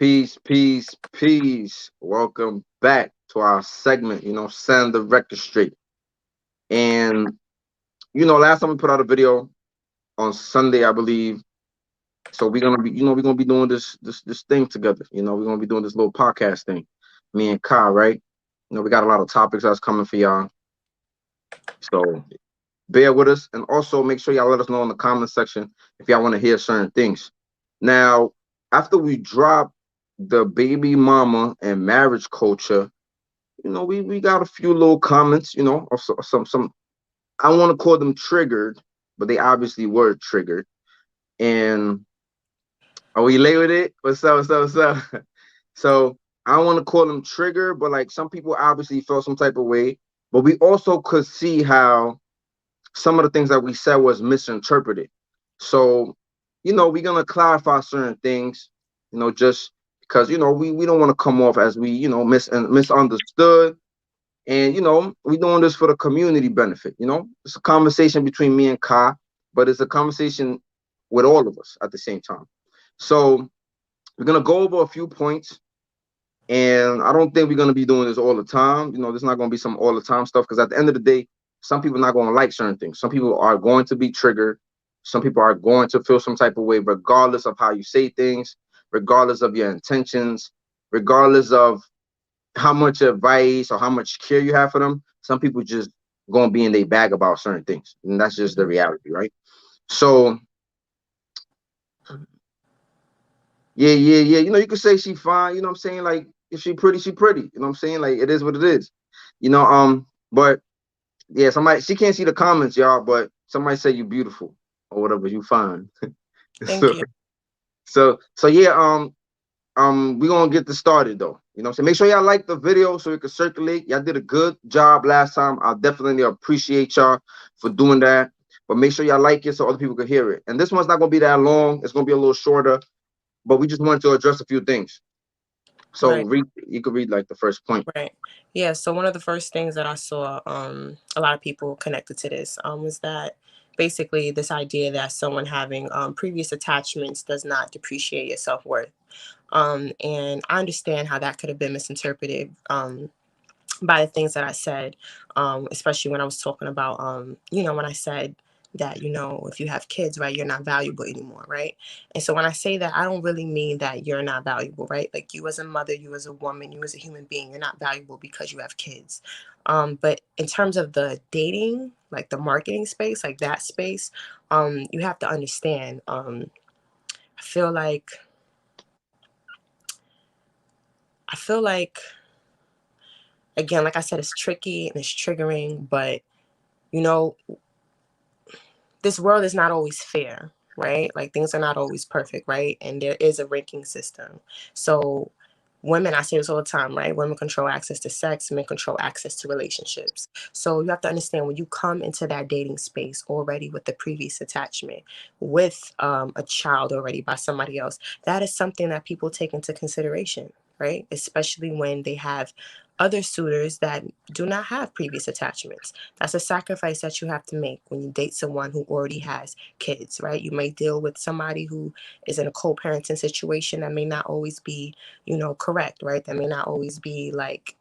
Peace, peace, peace. Welcome back to our segment, Send the Record Straight. And, last time we put out a video on Sunday, I believe. So we're gonna be doing this thing together. We're gonna be doing this little podcast thing. Me and Kai, right? We got a lot of topics that's coming for y'all. So bear with us, and also make sure y'all let us know in the comment section if y'all want to hear certain things. Now, after we drop the baby mama and marriage culture, we got a few little comments, of some I want to call them triggered, but they obviously were triggered. And are we late with it? What's up? What's up? What's up? So I don't want to call them triggered, but like some people obviously felt some type of way. But we also could see how some of the things that we said was misinterpreted. So, we're gonna clarify certain things, just because we don't want to come off as we, misunderstood. And we're doing this for the community benefit. It's a conversation between me and Kai, but it's a conversation with all of us at the same time. So we're gonna go over a few points. And I don't think we're gonna be doing this all the time. There's not gonna be some all the time stuff, because at the end of the day, some people are not going to like certain things. Some people are going to be triggered. Some people are going to feel some type of way, regardless of how you say things, regardless of your intentions, regardless of how much advice or how much care you have for them. Some people just going to be in their bag about certain things. And that's just the reality, right? So, yeah. You could say she fine. You know what I'm saying? Like, if she pretty, she pretty. You know what I'm saying? Like, it is what it is. But yeah, she can't see the comments, y'all, but somebody say you beautiful or whatever, you fine. Thank you. So yeah, we're gonna get this started though. So make sure y'all like the video so it can circulate. Y'all did a good job last time. I definitely appreciate y'all for doing that. But make sure y'all like it so other people can hear it. And this one's not gonna be that long, it's gonna be a little shorter, but we just wanted to address a few things. So Right. you could read like the first point. Right. Yeah. So one of the first things that I saw, a lot of people connected to this, was that basically this idea that someone having previous attachments does not depreciate your self worth. And I understand how that could have been misinterpreted. By the things that I said, especially when I was talking about, when I said that, if you have kids, right, you're not valuable anymore, right? And so when I say that, I don't really mean that you're not valuable, right? Like you as a mother, you as a woman, you as a human being, you're not valuable because you have kids. But in terms of the dating, like the marketing space, like that space, you have to understand. I feel like, I feel like, again, like I said, it's tricky and it's triggering, but you know, this world is not always fair, right? Like things are not always perfect, right? And there is a ranking system. So women, I say this all the time, right? Women control access to sex, men control access to relationships. So you have to understand when you come into that dating space already with the previous attachment, with a child already by somebody else, that is something that people take into consideration, right? Especially when they have other suitors that do not have previous attachments. That's a sacrifice that you have to make when you date someone who already has kids, right? You may deal with somebody who is in a co-parenting situation that may not always be, correct, right? That may not always be like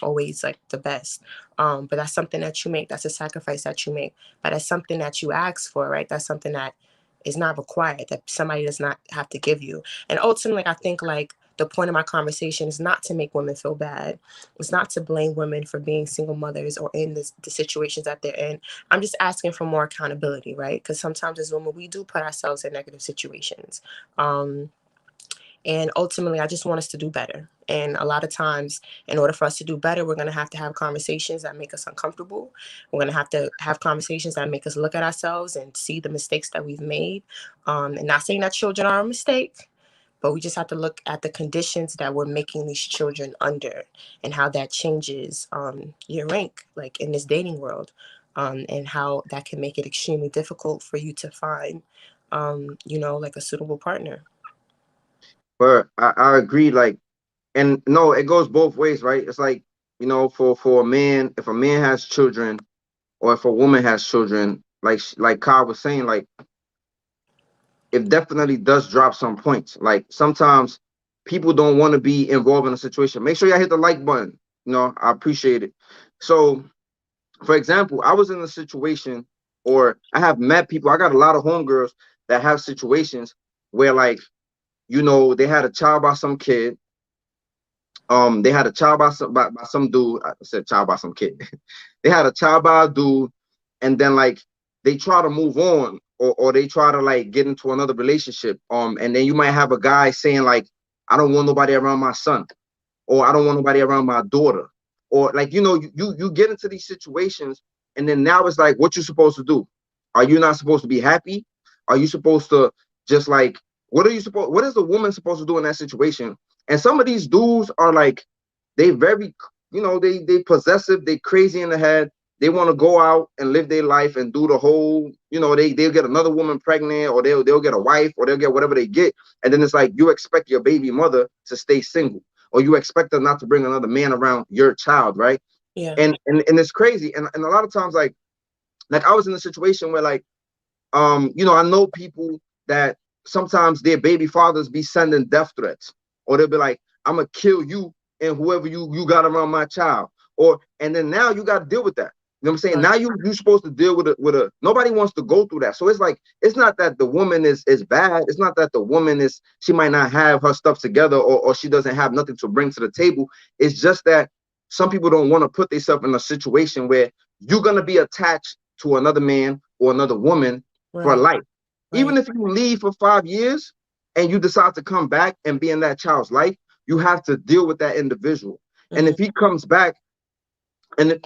always like the best. But that's something that you make. That's a sacrifice that you make. But that's something that you ask for, right? That's something that is not required, that somebody does not have to give you. And ultimately, I think like the point of my conversation is not to make women feel bad. It's not to blame women for being single mothers or in the situations that they're in. I'm just asking for more accountability, right? Because sometimes as women, we do put ourselves in negative situations. And ultimately, I just want us to do better. And a lot of times, in order for us to do better, we're going to have conversations that make us uncomfortable. We're going to have conversations that make us look at ourselves and see the mistakes that we've made. And not saying that children are a mistake, but we just have to look at the conditions that we're making these children under and how that changes your rank, like in this dating world, and how that can make it extremely difficult for you to find, like a suitable partner. But I agree, like, and no, it goes both ways, right? It's like, for a man, if a man has children or if a woman has children, like Kyle was saying, like, it definitely does drop some points. Like sometimes people don't want to be involved in a situation. Make sure y'all hit the like button. I appreciate it. So, for example, I was in a situation, or I have met people. I got a lot of homegirls that have situations where, like, they had a child by some kid. They had a child by some dude. I said child by some kid. They had a child by a dude, and then like they try to move on, or they try to like get into another relationship. And then you might have a guy saying like, I don't want nobody around my son, or I don't want nobody around my daughter, or like you get into these situations, and then now it's like, what you supposed to do? Are you not supposed to be happy? Are you supposed to just like, what is the woman supposed to do in that situation? And some of these dudes are like, they very, they possessive, they crazy in the head. They want to go out and live their life and do the whole, they'll get another woman pregnant, or they'll get a wife, or they'll get whatever they get. And then it's like, you expect your baby mother to stay single, or you expect her not to bring another man around your child, right? Yeah. And it's crazy. And a lot of times, like I was in a situation where like, I know people that sometimes their baby fathers be sending death threats, or they'll be like, I'm gonna kill you and whoever you got around my child. And then now you got to deal with that. You know what I'm saying? Right. Now you supposed to deal with a nobody wants to go through that. So it's like, it's not that the woman is bad. It's not that the woman she might not have her stuff together, or she doesn't have nothing to bring to the table. It's just that some people don't want to put themselves in a situation where you're gonna be attached to another man or another woman for Right. life. Even Right. if you leave for 5 years and you decide to come back and be in that child's life, you have to deal with that individual. And Mm-hmm. if he comes back, and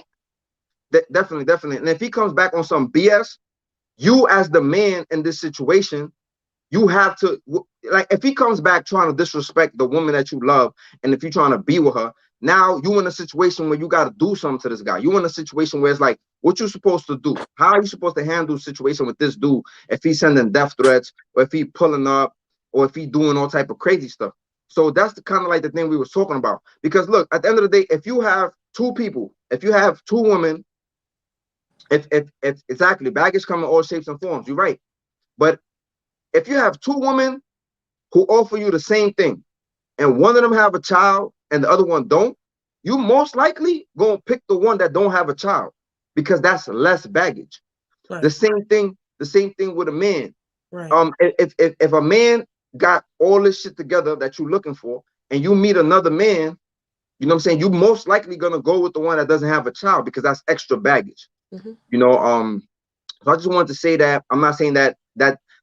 definitely, definitely, and if he comes back on some BS, you as the man in this situation, you have to, like, if he comes back trying to disrespect the woman that you love, and if you're trying to be with her, now you in a situation where you got to do something to this guy. You in a situation where it's like, what you supposed to do? How are you supposed to handle a situation with this dude if he's sending death threats, or if he pulling up, or if he doing all type of crazy stuff? So that's the kind of like the thing we was talking about. Because look, at the end of the day, if you have two people, if you have two women, if exactly, baggage come in all shapes and forms. You're right. But if you have two women who offer you the same thing, and one of them have a child and the other one don't, you most likely gonna pick the one that don't have a child, because that's less baggage. The Right. same thing, the same thing with a man. Right. If a man got all this shit together that you're looking for, and you meet another man, you know what I'm saying, you most likely gonna go with the one that doesn't have a child, because that's extra baggage. Mm-hmm. You know, so I just wanted to say that I'm not saying that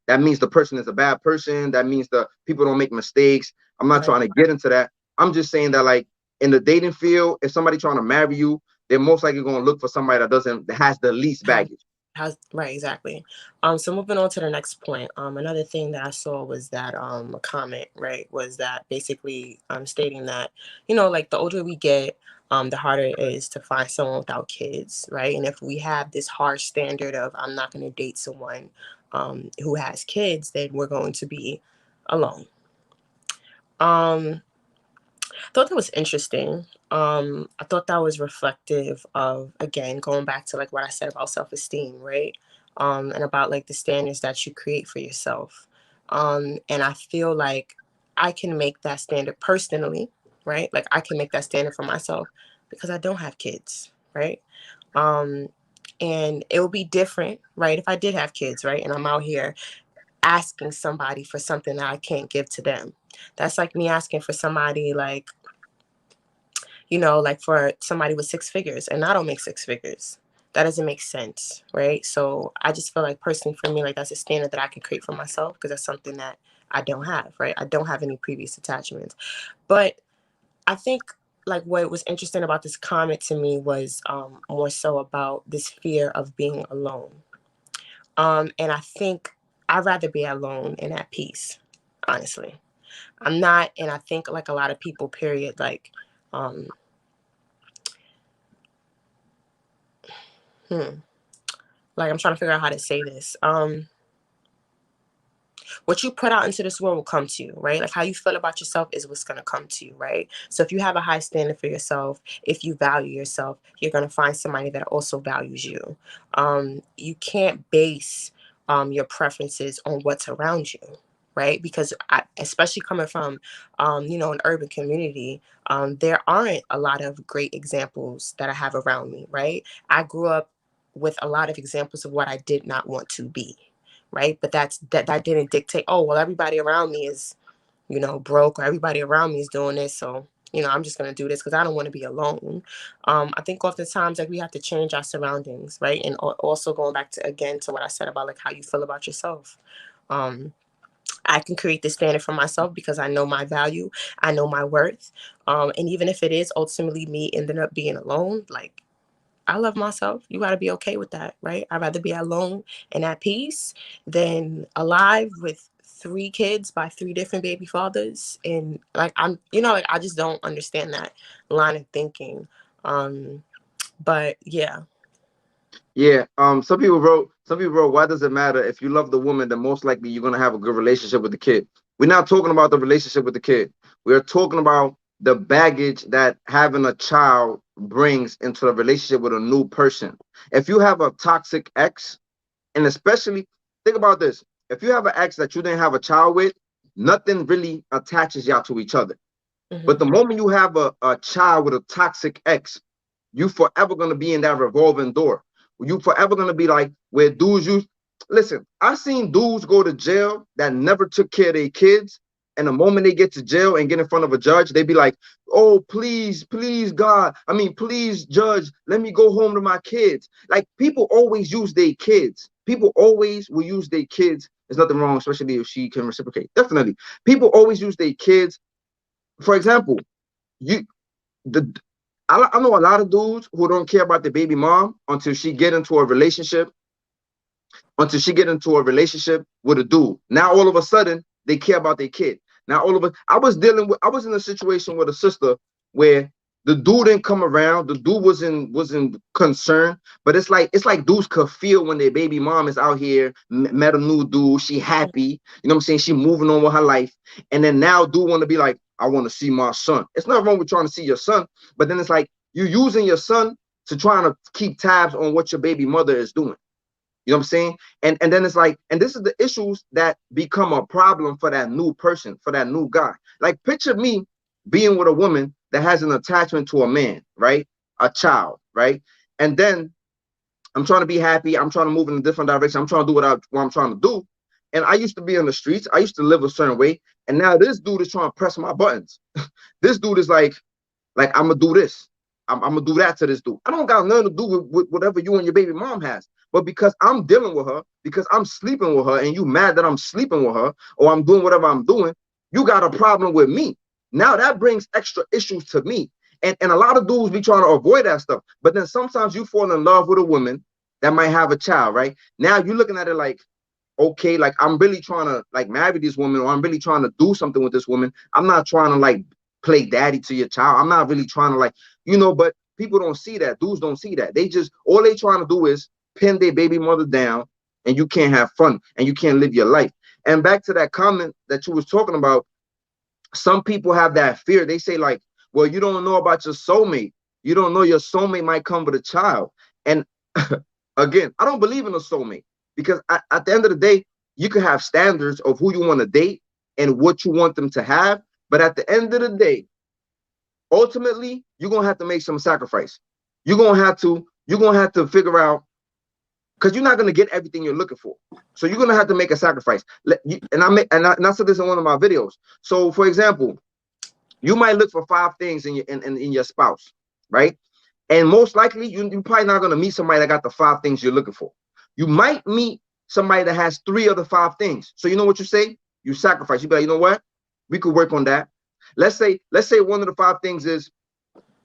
means the person is a bad person. That means the people don't make mistakes. I'm not Right. trying to get into that. I'm just saying that, like, in the dating field, if somebody trying to marry you, they're most likely going to look for somebody that has the least baggage. Has right, exactly. So moving on to the next point. Another thing that I saw was that a comment, right, was that basically stating that, like the older we get, the harder it is to find someone without kids, right? And if we have this harsh standard of I'm not going to date someone who has kids, then we're going to be alone. Um, I thought that was interesting. I thought that was reflective of, again, going back to like what I said about self-esteem, right? And about like the standards that you create for yourself. And I feel like I can make that standard personally, right? Like I can make that standard for myself because I don't have kids, right? Um, and it will be different, right? If I did have kids, right? And I'm out here asking somebody for something that I can't give to them. That's like me asking for somebody like, like for somebody with six figures and I don't make six figures. That doesn't make sense, right? So I just feel like personally for me, like that's a standard that I can create for myself because that's something that I don't have, right? I don't have any previous attachments. But I think like what was interesting about this comment to me was more so about this fear of being alone. And I think I'd rather be alone and at peace, honestly. I'm not, and I think like a lot of people, period, like, um, hmm, like I'm trying to figure out how to say this. What you put out into this world will come to you, right? Like how you feel about yourself is what's going to come to you, right? So if you have a high standard for yourself, if you value yourself, you're going to find somebody that also values you. You can't base your preferences on what's around you, right? Because especially coming from, an urban community, there aren't a lot of great examples that I have around me, right? I grew up with a lot of examples of what I did not want to be, right? But that didn't dictate, oh, well, everybody around me is, broke, or everybody around me is doing this. So, I'm just going to do this because I don't want to be alone. I think oftentimes, like, we have to change our surroundings, right? And also going back to, again, to what I said about like how you feel about yourself. Um, I can create this standard for myself because I know my value, I know my worth. And even if it is ultimately me ending up being alone, like, I love myself. You got to be okay with that, right? I'd rather be alone and at peace than alive with three kids by three different baby fathers. And like, like, I just don't understand that line of thinking. But yeah. Yeah. Some people wrote, why does it matter if you love the woman, then most likely you're gonna have a good relationship with the kid. We're not talking about the relationship with the kid. We're talking about the baggage that having a child brings into a relationship with a new person. If you have a toxic ex, and especially think about this, if you have an ex that you didn't have a child with, nothing really attaches y'all to each other. But Hmm. the moment you have a child with a toxic ex, you forever gonna be in that revolving door. You forever gonna be like where dudes use. Listen, I seen dudes go to jail that never took care of their kids, and the moment they get to jail and get in front of a judge, they be like, "Oh, please, please, God, I mean, please, judge, let me go home to my kids." Like people always use their kids. People always will use their kids. There's nothing wrong, especially if she can reciprocate. Definitely, people always use their kids. For example, you the I know a lot of dudes who don't care about their baby mom until she get into a relationship with a dude. Now all of a sudden they care about their kid. Now all of a I was in a situation with a sister where the dude didn't come around. The dude wasn't concerned, but it's like dudes could feel when their baby mom is out here, met a new dude, she happy, you know what I'm saying? She moving on with her life, and then now dude want to be like, I want to see my son. It's not wrong with trying to see your son, but then it's like you using your son to trying to keep tabs on what your baby mother is doing. You know what I'm saying? And then it's like, and this is the issues that become a problem for that new person, for that new guy. Like picture me being with a woman that has an attachment to a man, right? A child, right? And then I'm trying to be happy. I'm trying to move in a different direction. I'm trying to do what I'm trying to do. And I used to be in the streets. I used to live a certain way. And now this dude is trying to press my buttons. This dude is like I'm gonna do this. I'm gonna do that to this dude. I don't got nothing to do with whatever you and your baby mom has. But because I'm dealing with her, because I'm sleeping with her, and you mad that I'm sleeping with her, or I'm doing whatever I'm doing, you got a problem with me. Now that brings extra issues to me. And a lot of dudes be trying to avoid that stuff. But then sometimes you fall in love with a woman that might have a child, right? Now you're looking at it like, okay, like I'm really trying to like marry this woman, or I'm really trying to do something with this woman. I'm not trying to like play daddy to your child. I'm not really trying to like, but people don't see that. Dudes don't see that. They just all they trying to do is pin their baby mother down, and you can't have fun and you can't live your life. And back to that comment that you was talking about, some people have that fear. They say like, well, you don't know about your soulmate. You don't know your soulmate might come with a child. And again, I don't believe in a soulmate, because at the end of the day, you can have standards of who you want to date and what you want them to have. But at the end of the day, ultimately, you're gonna have to make some sacrifice. You're gonna have to figure out, because you're not gonna get everything you're looking for. So you're gonna have to make a sacrifice. And I said this in one of my videos. So for example, you might look for five things in your spouse, right? And most likely, you're probably not going to meet somebody that got the five things you're looking for. You might meet somebody that has three of the five things. So you know what you say? You sacrifice. You be like, you know what? We could work on that. Let's say one of the five things is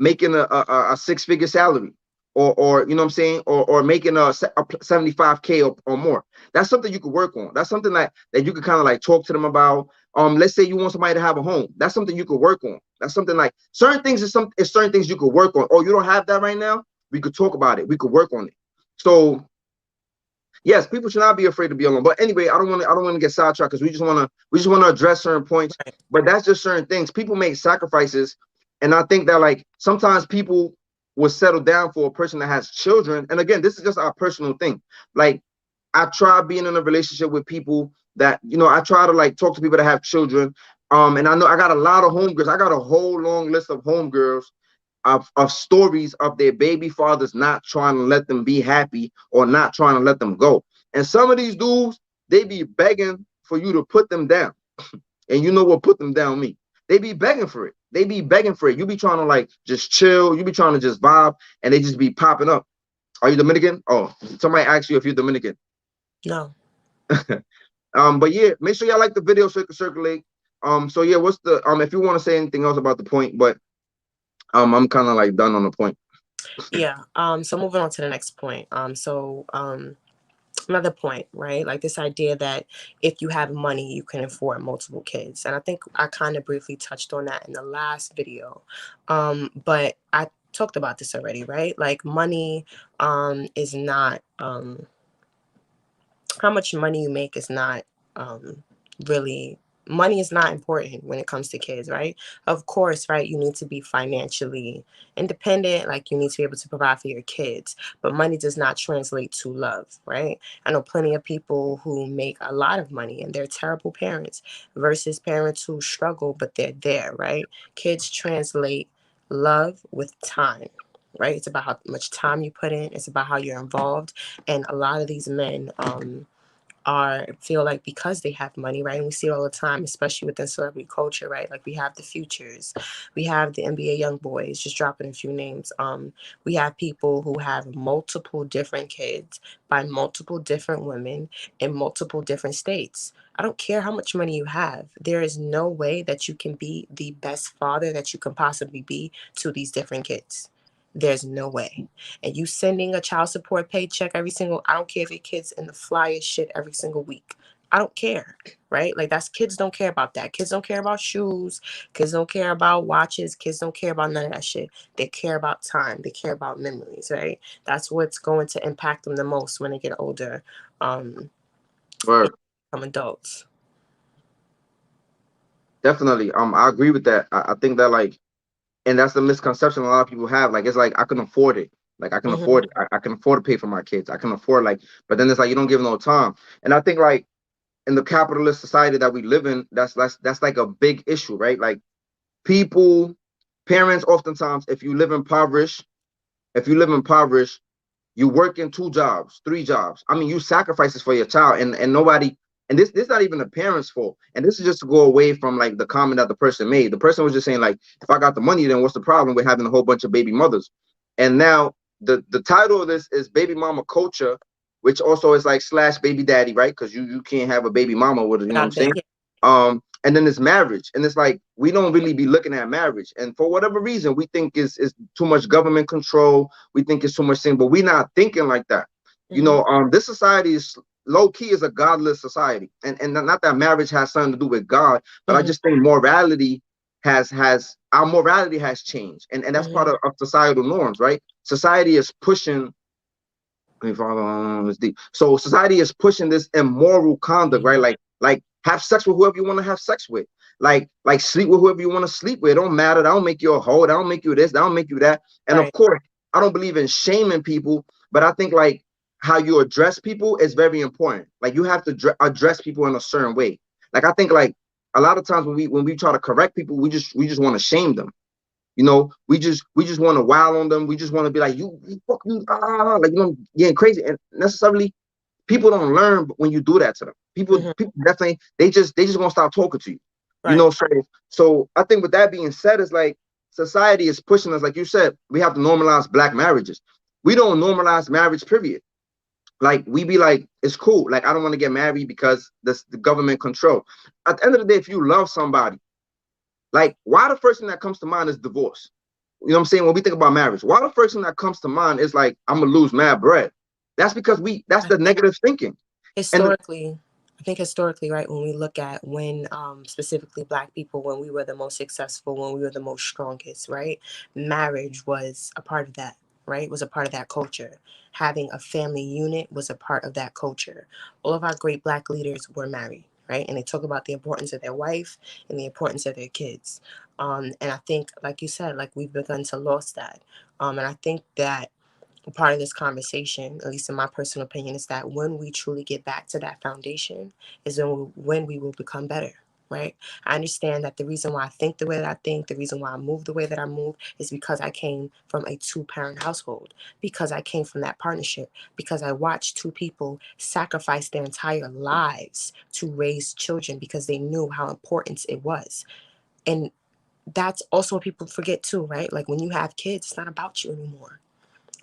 making a six-figure salary, or you know what I'm saying, or making a 75K or more. That's something you could work on. That's something that you could kind of like talk to them about. Let's say you want somebody to have a home. That's something you could work on. That's something like certain things is certain things you could work on. Or you don't have that right now, we could talk about it. We could work on it. So yes, people should not be afraid to be alone. But anyway, I don't want to get sidetracked, because we just want to address certain points. Right. But that's just certain things. People make sacrifices, and I think that like sometimes people will settle down for a person that has children. And again, this is just our personal thing. Like I tried being in a relationship with people that, I try to like talk to people that have children. And I know I got a lot of homegirls. I got a whole long list of homegirls of stories of their baby fathers not trying to let them be happy or not trying to let them go. And some of these dudes, they be begging for you to put them down. And you know what put them down mean? They be begging for it. They be begging for it. You be trying to like just chill. You be trying to just vibe, and they just be popping up. Are you Dominican? Oh, somebody asked you if you're Dominican. No. But yeah, make sure y'all like the video so it can circulate. So yeah, what's the if you want to say anything else about the point, but I'm kind of like done on the point. Yeah. So moving on to the next point. Another point, right? Like this idea that if you have money, you can afford multiple kids. And I think I kind of briefly touched on that in the last video. But I talked about this already, right? Like money is not how much money you make is not really money is not important when it comes to kids, right? Of course, right, you need to be financially independent, like you need to be able to provide for your kids, but money does not translate to love, right? I know plenty of people who make a lot of money and they're terrible parents versus parents who struggle but they're there, right? Kids translate love with time, right? It's about how much time you put in, it's about how you're involved. And a lot of these men are feel like because they have money, right? And we see it all the time, especially within celebrity culture, right? Like we have the Futures, we have the NBA young boys, just dropping a few names. We have people who have multiple different kids by multiple different women in multiple different states. I don't care how much money you have. There is no way that you can be the best father that you can possibly be to these different kids. There's no way. And you sending a child support paycheck every single, I don't care if your kid's in the flyest shit every single week. I don't care, right? Like that's kids don't care about that. Kids don't care about shoes. Kids don't care about watches. Kids don't care about none of that shit. They care about time. They care about memories, right? That's what's going to impact them the most when they get older, um, Word. become adults. Definitely. I agree with that. I think that like, and that's the misconception a lot of people have. Like, it's like I can afford it. Like I can Mm-hmm. afford it. I can afford to pay for my kids. I can afford like, but then it's like you don't give no time. And I think like in the capitalist society that we live in, that's like a big issue, right? Like people, parents, oftentimes, if you live impoverished, you work in 2 jobs, 3 jobs. I mean, you sacrifices for your child, and nobody. And this not even the parents' fault. And this is just to go away from like the comment that the person made. The person was just saying like, if I got the money, then what's the problem with having a whole bunch of baby mothers? And now the title of this is baby mama culture, which also is like slash baby daddy, right? Because you can't have a baby mama with it, you know what I'm saying? Yeah. And then it's marriage, and it's like we don't really be looking at marriage, and for whatever reason, we think is too much government control. We think it's too much thing, but we're not thinking like that. Mm-hmm. This society is low key is a godless society, and not that marriage has something to do with God, but I Mm-hmm. just think morality has our morality has changed, and that's part Mm-hmm. of societal norms, right? Society is pushing. I mean, Father, it's deep. So society is pushing this immoral conduct, right? Like have sex with whoever you want to have sex with. Like sleep with whoever you want to sleep with. It don't matter. That don't make you a hoe. That don't make you this. That don't make you that. And of Right. course, I don't believe in shaming people, but I think like how you address people is very important. Like you have to address people in a certain way. Like I think like a lot of times when we try to correct people, we just want to shame them. We just want to wow on them. We just want to be like, you fuck you, like getting crazy. And necessarily, people don't learn when you do that to them. People, Mm-hmm. people definitely they just gonna stop talking to you. You Right. know, so I think with that being said, it's like society is pushing us, like you said, we have to normalize black marriages. We don't normalize marriage, period. Like we be like, it's cool. Like I don't want to get married because the government control. At the end of the day, if you love somebody, like, why the first thing that comes to mind is divorce? You know what I'm saying? When we think about marriage, why the first thing that comes to mind is like, I'm gonna lose mad bread. That's because that's I the think negative thinking. And historically, I think historically, right, when we look at when specifically black people, when we were the most successful, when we were the most strongest, right, marriage was a part of that, right, was a part of that culture. Having a family unit was a part of that culture. All of our great black leaders were married, right, and they talk about the importance of their wife and the importance of their kids. And I think, like you said, like we've begun to lose that. And I think that part of this conversation, at least in my personal opinion, is that when we truly get back to that foundation is when we will become better, right? I understand that the reason why I think the way that I think, the reason why I move the way that I move is because I came from a two-parent household, because I came from that partnership, because I watched two people sacrifice their entire lives to raise children because they knew how important it was. And that's also what people forget too, right? Like when you have kids, it's not about you anymore.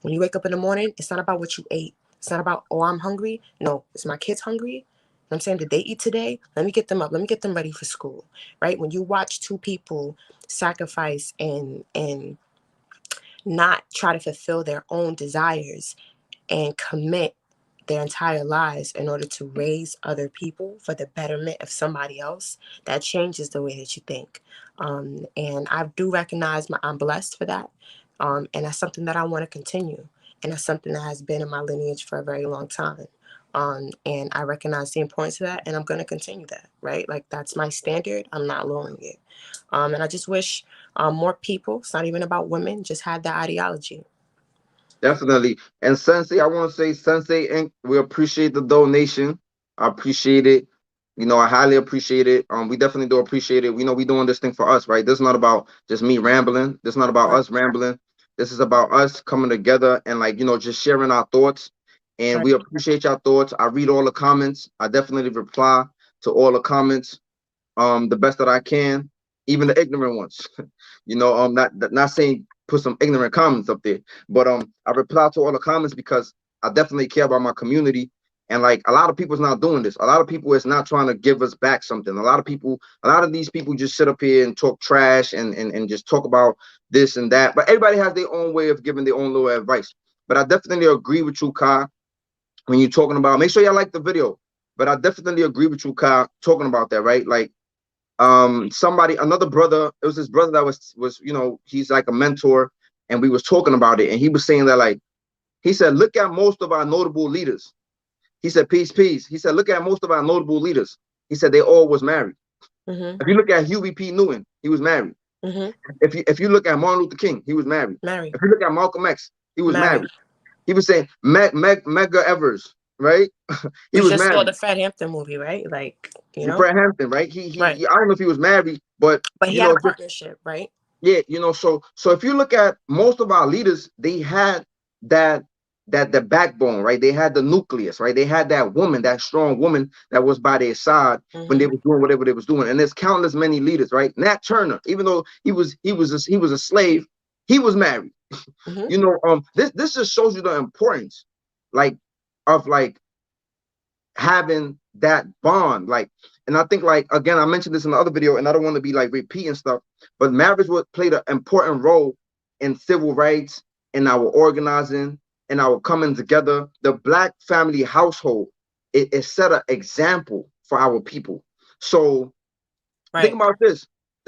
When you wake up in the morning, it's not about what you ate. It's not about, oh, I'm hungry. No, is my kids hungry? You know what I'm saying? Did they eat today? Let me get them up. Let me get them ready for school. Right? When you watch two people sacrifice and not try to fulfill their own desires and commit their entire lives in order to raise other people for the betterment of somebody else, that changes the way that you think. And I do recognize I'm blessed for that. And that's something that I want to continue. And that's something that has been in my lineage for a very long time. And I recognize the importance of that, and I'm going to continue that, right? Like, that's my standard. I'm not lowering it. And I just wish more people, it's not even about women, just had that ideology. Definitely. And Sensei, I want to say, Sensei Inc., we appreciate the donation. I appreciate it. I highly appreciate it. We definitely do appreciate it. We know we doing this thing for us, right? This is not about just me rambling. This is not about Right, us rambling. This is about us coming together and, like, just sharing our thoughts. And right, we appreciate your thoughts. I read all the comments. I definitely reply to all the comments the best that I can, even the ignorant ones. Not saying put some ignorant comments up there, but I reply to all the comments because I definitely care about my community. And, like, a lot of people's not doing this. A lot of people is not trying to give us back something. A lot of these people just sit up here and talk trash and just talk about this and that. But everybody has their own way of giving their own little advice. But I definitely agree with you, Kai, when you're talking about. Make sure y'all like the video. But I definitely agree with you, Kai, talking about that, right? Like, another brother, it was his brother that was he's like a mentor, and we was talking about it, and he was saying that, like, he said, look at most of our notable leaders. He said, peace. He said, look at most of our notable leaders. He said they all was married. mm-hmm, If you look at Huey P. Newton, he was married. mm-hmm. If you look at Martin Luther King, he was married. Married, If you look at Malcolm X, he was married. married. He was saying Medgar Evers, right? He We was just saw married. the Fred Hampton movie, right? Like, Fred Hampton, right? right. I don't know if he was married, but But he had a partnership, right? yeah, so if you look at most of our leaders, they had that the backbone, right? They had the nucleus, right? They had that woman, that strong woman that was by their side when they Mm-hmm, was doing whatever they was doing. And there's countless many leaders, right? Nat Turner, even though he was a slave, he was married. mm-hmm. This just shows you the importance, like, of, like, having that bond, like. And I think, like, again, I mentioned this in the other video, and I don't want to be like repeating stuff, but marriage would played an important role in civil rights, in our organizing, in our coming together. The Black family household, it set an example for our people. So think Right,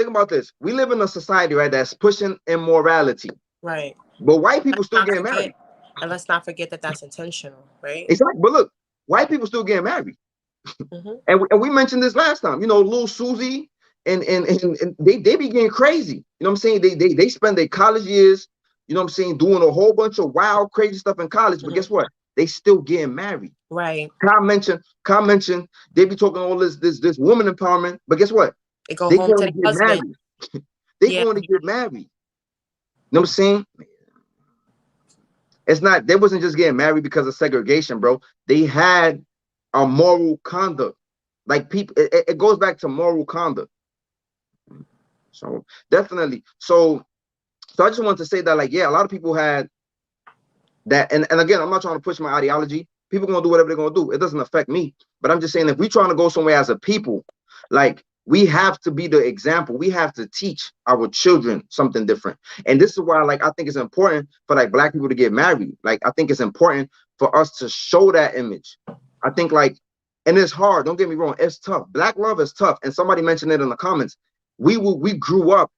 about this. We live in a society, right, that's pushing immorality, right. but white people Let's still not getting forget, married. and let's not forget that that's intentional, right? It's like, but look, white people still getting married. Mm-hmm, And we mentioned this last time, little Susie, and they be getting crazy. You know what I'm saying? They spend their college years, you know what I'm saying, doing a whole bunch of wild, crazy stuff in college. But mm-hmm. guess what? They still getting married. Right. Kyle mentioned they be talking all this woman empowerment, but guess what? They go They home to going their to get husband. married. They Yeah. going to get married. You know what I'm saying? It's not, they wasn't just getting married because of segregation, bro. They had a moral conduct. Like, people, it goes back to moral conduct. So definitely. So I just want to say that, like, yeah, a lot of people had that, and again, I'm not trying to push my ideology. People gonna do whatever they're gonna do. It doesn't affect me. But I'm just saying, if we're trying to go somewhere as a people, like, we have to be the example. We have to teach our children something different. And this is why, like, I think it's important for, like, Black people to get married. Like, I think it's important for us to show that image. I think, like, and it's hard. Don't get me wrong. It's tough. Black love is tough. And somebody mentioned it in the comments. We grew up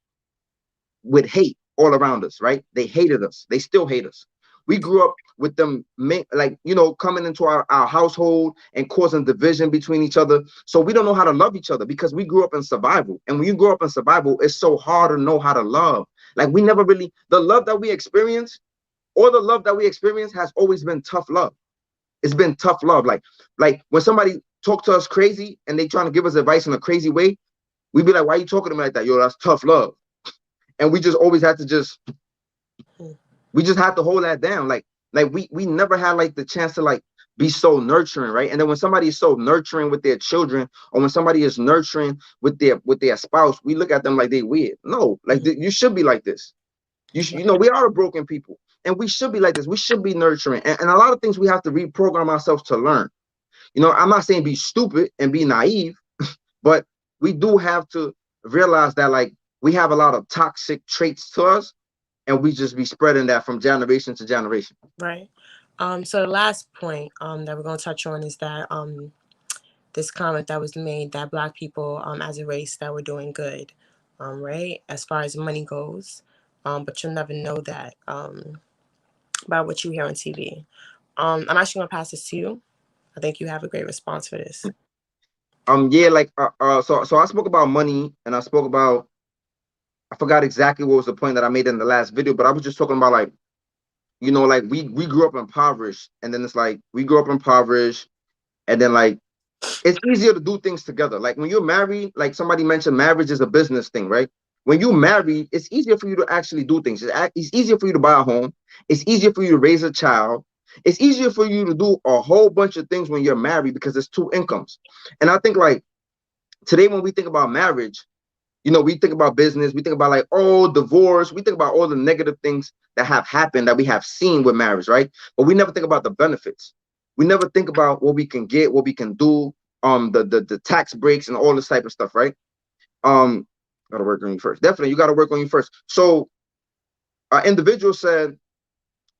with hate all around us, right? They hated us. They still hate us. We grew up with them, like, coming into our household and causing division between each other. So we don't know how to love each other because we grew up in survival. And when you grow up in survival, it's so hard to know how to love. Like, we never really, the love that we experience, all the love that we experience has always been tough love. It's been tough love. Like when somebody talk to us crazy and they trying to give us advice in a crazy way, we be like, why are you talking to me like that? Yo, that's tough love. And we just always had to we just have to hold that down. Like we never had like the chance to like be so nurturing, right? And then when somebody is so nurturing with their children, or when somebody is nurturing with their spouse, we look at them like they weird. No, like you should be like this. You know, we are broken people, and we should be like this. We should be nurturing, and a lot of things we have to reprogram ourselves to learn. You know, I'm not saying be stupid and be naive, but we do have to realize that like we have a lot of toxic traits to us, and we just be spreading that from generation to generation. Right. So the last point that we're going to touch on is that this comment that was made that Black people as a race that we're doing good, right, as far as money goes, but you'll never know that by what you hear on TV. I'm actually going to pass this to you. I think you have a great response for this. Yeah, like so I spoke about money, and I spoke about, I forgot exactly what was the point that I made in the last video, but I was just talking about like, you know, like we grew up impoverished, and then it's like we grew up impoverished, and then like it's easier to do things together. Like when you're married, like somebody mentioned, marriage is a business thing, right? When you marry, it's easier for you to actually do things. It's easier for you to buy a home. It's easier for you to raise a child. It's easier for you to do a whole bunch of things when you're married because it's two incomes. And I think like today when we think about marriage, you know, we think about business, we think about like, oh, divorce, we think about all the negative things that have happened that we have seen with marriage, right? But we never think about the benefits. We never think about what we can get, what we can do, the tax breaks and all this type of stuff, right? Um, gotta work on you first. Definitely, you gotta work on you first. So our individual said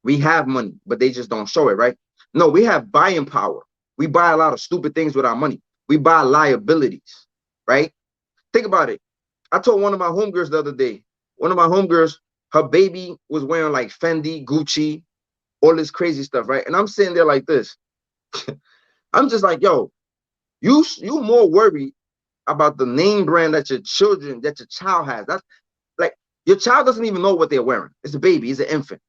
we have money, but they just don't show it, right? No, we have buying power. We buy a lot of stupid things with our money. We buy liabilities, right? Think about it. I told one of my homegirls the other day, one of my homegirls, her baby was wearing like Fendi, Gucci, all this crazy stuff, right? And I'm sitting there like this. I'm just like, yo, you more worried about the name brand that your child has. That's like your child doesn't even know what they're wearing. It's a baby, it's an infant.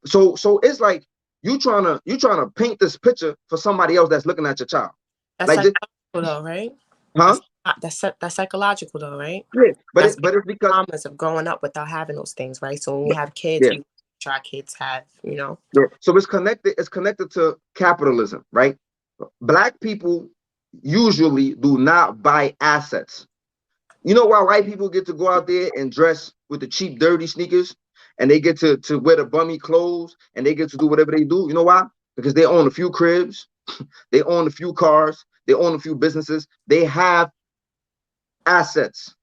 So it's like you trying to paint this picture for somebody else that's looking at your child. That's Like this, psychological, though, right? huh? That's psychological, though, right? Yeah, That's but it's because traumas of growing up without having those things, right? So when we have kids, yeah, we try kids have, you know. yeah. So it's connected to capitalism, right? Black people usually do not buy assets. You know why white people get to go out there and dress with the cheap, dirty sneakers, and they get to wear the bummy clothes, and they get to do whatever they do? You know why? Because they own a few cribs, they own a few cars, they own a few businesses, they have assets.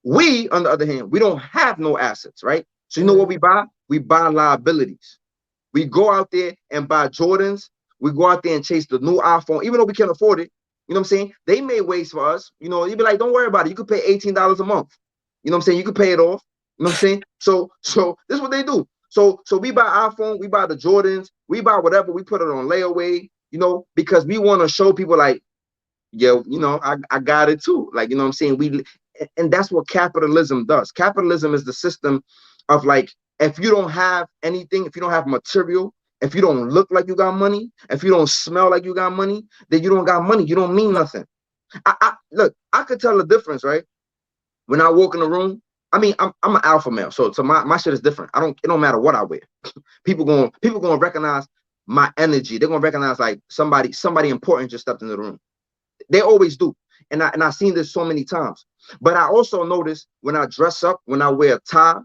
We, on the other hand, we don't have no assets, right? So you know what we buy? We buy liabilities. We go out there and buy Jordans. We go out there and chase the new iPhone, even though we can't afford it. You know what I'm saying? They made ways for us. You know, you'd be like, don't worry about it. You could pay $18 a month. You know what I'm saying? You could pay it off. You know what I'm saying? So this is what they do. So we buy iPhone, we buy the Jordans, we buy whatever, we put it on layaway, you know, because we want to show people like, yo, you know, I got it too. Like, you know what I'm saying? And that's what capitalism does. Capitalism is the system of like, if you don't have anything, if you don't have material, if you don't look like you got money, if you don't smell like you got money, then you don't got money. You don't mean nothing. I look, I could tell the difference, right? When I walk in the room, I mean, I'm an alpha male, so my shit is different. It don't matter what I wear. People gonna recognize my energy. They're gonna recognize like somebody important just stepped in the room. They always do. And I've seen this so many times. But I also notice when I dress up, when I wear a tie,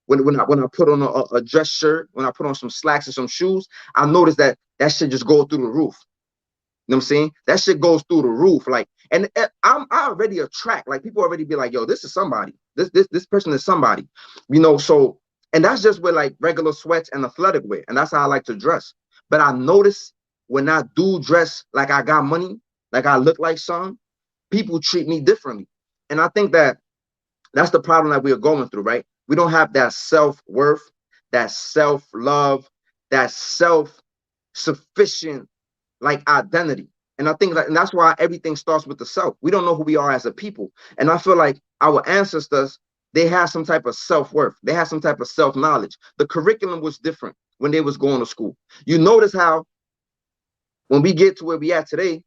when I put on a dress shirt, when I put on some slacks and some shoes, I notice that shit just goes through the roof. You know what I'm saying? That shit goes through the roof. Like, and I already attract, like people already be like, yo, this is somebody. This person is somebody. You know, so and that's just with like regular sweats and athletic wear. And that's how I like to dress. But I notice when I do dress like I got money, like I look like some, people treat me differently. And I think that's the problem that we are going through, right? We don't have that self-worth, that self-love, that self-sufficient like identity. And I think and that's why everything starts with the self. We don't know who we are as a people. And I feel like our ancestors, they had some type of self-worth. They had some type of self-knowledge. The curriculum was different. when they was going to school. You notice how when we get to where we at today,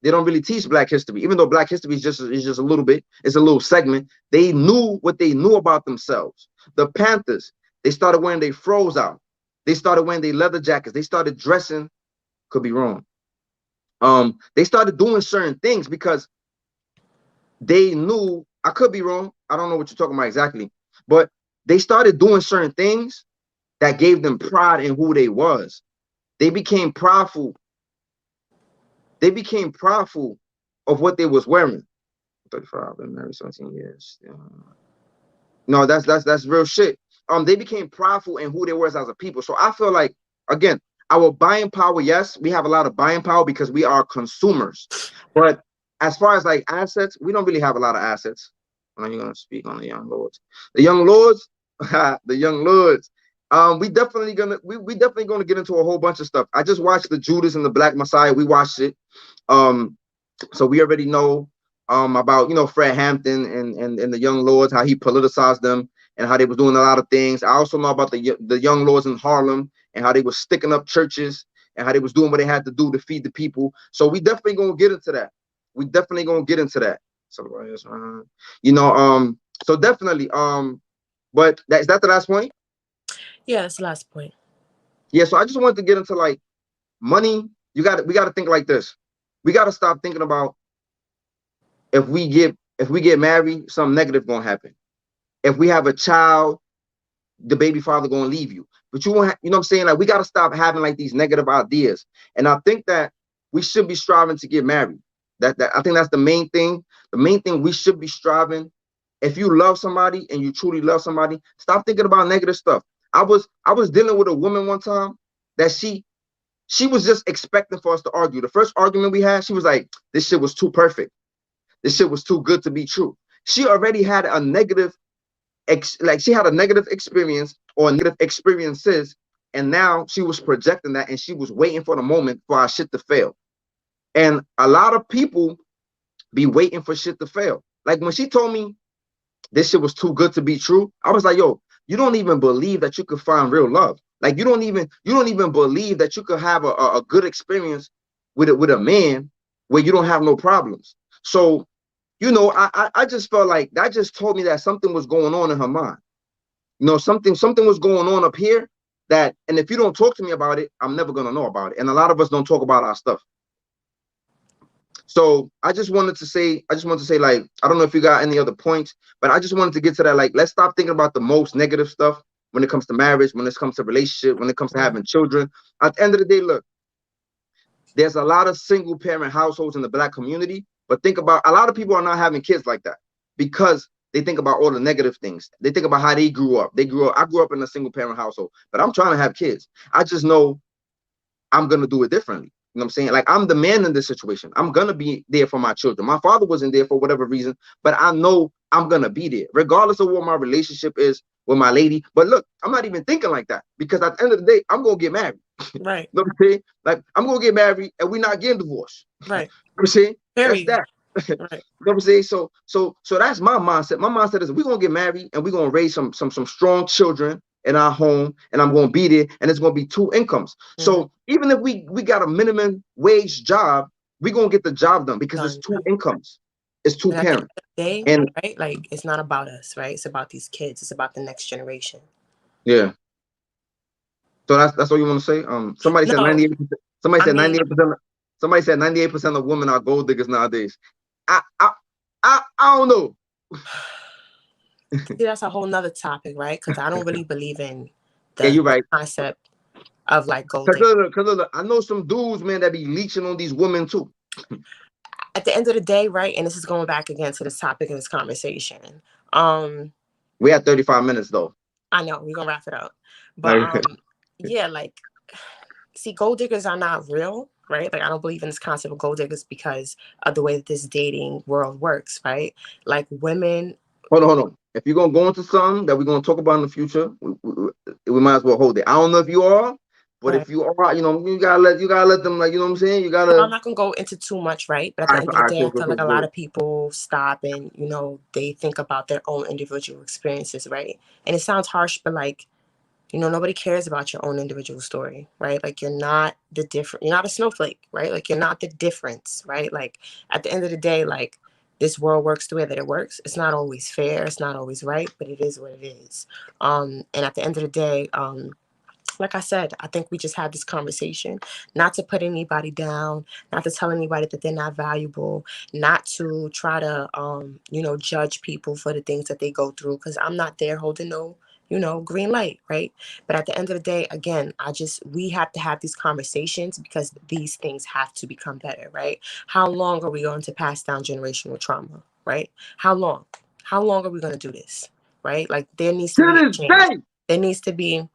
they don't really teach Black history, even though Black history is just a little bit, it's a little segment. They knew what they knew about themselves. The Panthers, they started wearing their froze out. They started wearing their leather jackets. They started dressing, could be wrong. They started doing certain things because they knew, I could be wrong. I don't know what you're talking about exactly, but they started doing certain things that gave them pride in who they was. They became prideful. They became prideful of what they was wearing. 35, been married 17 years. Yeah. No, that's real shit. They became prideful in who they were as a people. So I feel like, again, our buying power, yes, we have a lot of buying power because we are consumers. But as far as like assets, we don't really have a lot of assets. I know you're gonna speak on the young lords. The young lords, the young lords. We definitely gonna get into a whole bunch of stuff. I just watched the Judas and the Black Messiah. We watched it. So we already know about, Fred Hampton and the young lords, how he politicized them and how they was doing a lot of things. I also know about the young lords in Harlem and how they was sticking up churches and how they was doing what they had to do to feed the people. So we definitely gonna get into that. We definitely gonna get into that. So so definitely but is that the last point? Yeah, that's the last point. Yeah, so I just wanted to get into like money. We gotta think like this. We gotta stop thinking about if we get married, something negative gonna happen. If we have a child, the baby father gonna leave you. But you won't, you know what I'm saying? Like we gotta stop having like these negative ideas. And I think that we should be striving to get married. That I think that's the main thing. The main thing we should be striving. If you love somebody and you truly love somebody, stop thinking about negative stuff. I was dealing with a woman one time that she was just expecting for us to argue. The first argument we had, she was like, this shit was too perfect. This shit was too good to be true. She already had a negative, she had a negative experience or negative experiences, and now she was projecting that, and she was waiting for the moment for our shit to fail. And a lot of people be waiting for shit to fail. Like when she told me this shit was too good to be true, I was like, yo, you don't even believe that you could find real love. Like you don't even believe that you could have a good experience with a man where you don't have no problems. So I just felt like that just told me that something was going on in her mind. Something was going on up here that, and if you don't talk to me about it, I'm never gonna know about it. And a lot of us don't talk about our stuff. So I just wanted to say, like, I don't know if you got any other points, but I just wanted to get to that. Like, let's stop thinking about the most negative stuff when it comes to marriage, when it comes to relationship, when it comes to having children. At the end of the day, look, there's a lot of single parent households in the Black community, but think about, a lot of people are not having kids like that because they think about all the negative things. They think about how they grew up. I grew up in a single parent household, but I'm trying to have kids. I just know I'm gonna do it differently. You know what I'm saying? Like, I'm the man in this situation. I'm gonna be there for my children. My father wasn't there for whatever reason, but I know I'm gonna be there, regardless of what my relationship is with my lady. But look, I'm not even thinking like that because at the end of the day, I'm gonna get married. Right. You know what I'm saying? Like, I'm gonna get married and we're not getting divorced. Right. You know what I'm saying? That's Period. that. Right. You know what I'm saying? So that's my mindset. My mindset is we're gonna get married and we're gonna raise some strong children in our home, and I'm gonna be there, and it's gonna be two incomes. So even if we got a minimum wage job, we're gonna get the job done because it's two incomes. It's two And at the end parents. of the day, And right? Like it's not about us, right? It's about these kids. It's about the next generation. yeah. So that's what you want to say? Somebody said No, 98%. Somebody I said mean, 98%. Somebody said 98% of women are gold diggers nowadays. I don't know. see, that's a whole nother topic, right? Because I don't really believe in Yeah, the you're right. concept of like gold digging. Cause I know some dudes, man, that be leeching on these women too. At the end of the day, right? And this is going back again to this topic of this conversation. We had 35 minutes though. I know we're gonna wrap it up, but yeah, like, see, gold diggers are not real, right? Like, I don't believe in this concept of gold diggers because of the way that this dating world works, right? Like, women. Hold on. If you're gonna go into something that we're gonna talk about in the future, we might as well hold it. I don't know if you are, but Right. if you are, you gotta let them, like, you know what I'm saying. You I'm gotta. not gonna go into too much, right? But at the I, end of the I day, cool, I cool, feel cool, like a lot cool. of people stop and they think about their own individual experiences, right? And it sounds harsh, but like You know, nobody cares about your own individual story, right? Like, you're not a snowflake, right? Like, you're not the difference, right? Like, at the end of the day, like, this world works the way that it works. It's not always fair, it's not always right, but it is what it is. And at the end of the day, like I said, I think we just had this conversation not to put anybody down, not to tell anybody that they're not valuable, not to try to, judge people for the things that they go through, because I'm not there holding no, green light, right? But at the end of the day, again, we have to have these conversations because these things have to become better, right? How long are we going to pass down generational trauma, right? How long? How long are we going to do this, right? Like, there needs to To be a this change. day.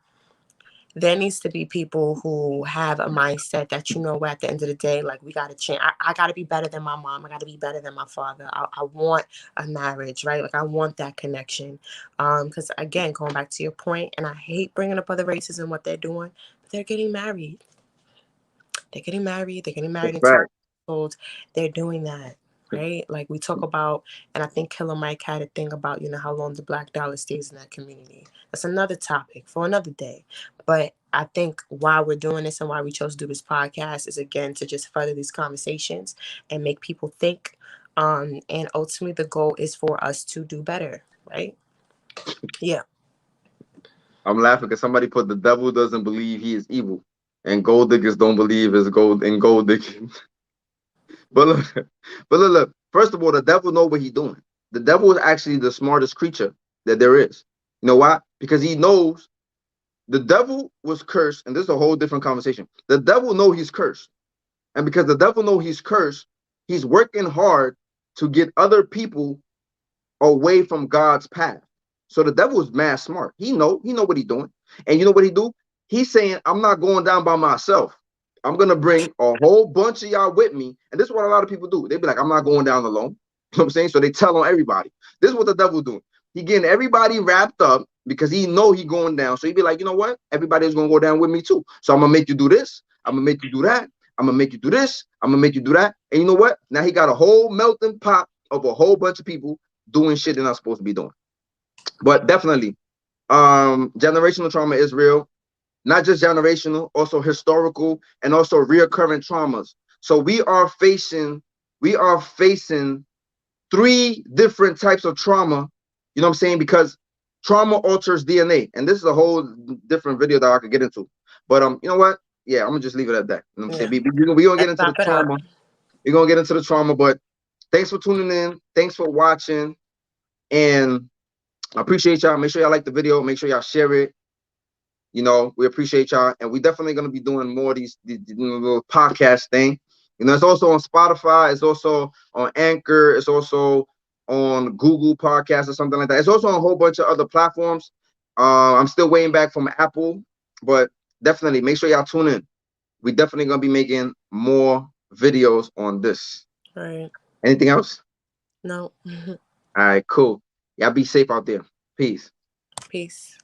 There needs to be people who have a mindset that, you know what, at the end of the day, like, we got to change. I got to be better than my mom. I got to be better than my father. I want a marriage, right? Like, I want that connection. Because, again, going back to your point, and I hate bringing up other races and what they're doing, but they're getting married. They're getting That's married into right. households. They're doing that, right? Like, we talk about, and I think Killer Mike had a thing about, how long the black dollar stays in that community. That's another topic for another day. But I think why we're doing this and why we chose to do this podcast is, again, to just further these conversations and make people think. And ultimately, the goal is for us to do better, right? Yeah. I'm laughing because somebody put the devil doesn't believe he is evil, and gold diggers don't believe is gold in gold digging. But look, look. First of all, the devil know what he's doing. The devil is actually the smartest creature that there is. You know why? Because he knows the devil was cursed, and this is a whole different conversation. The devil know he's cursed, and because the devil know he's cursed, he's working hard to get other people away from God's path. So the devil is mad smart. He know what he's doing. And you know what he do? He's saying, I'm not going down by myself. I'm gonna bring a whole bunch of y'all with me. And this is what a lot of people do. They be like, I'm not going down alone. You know what I'm saying? So they tell on everybody. This is what the devil doing. He getting everybody wrapped up because he know he going down. So he be like, you know what? Everybody's gonna go down with me too. So I'm gonna make you do this. I'm gonna make you do that. I'm gonna make you do this. I'm gonna make you do that. And you know what? Now he got a whole melting pot of a whole bunch of people doing shit they're not supposed to be doing. But definitely, generational trauma is real. Not just generational, also historical and also reoccurring traumas. So we are facing three different types of trauma. You know what I'm saying? Because trauma alters DNA, and this is a whole different video that I could get into. But you know what? Yeah, I'm gonna just leave it at that. You know what I'm saying? Yeah. We gonna get Let's into the wrap it up. trauma. We're gonna get into the trauma, but thanks for tuning in. Thanks for watching. And I appreciate y'all. Make sure y'all like the video. Make sure y'all share it. We appreciate y'all. And we definitely going to be doing more of these little podcast thing. It's also on Spotify. It's also on Anchor. It's also on Google Podcasts or something like that. It's also on a whole bunch of other platforms. I'm still waiting back from Apple, but definitely make sure y'all tune in. We definitely going to be making more videos on this. All right. Anything else? No. All right, cool. Y'all be safe out there. Peace. Peace.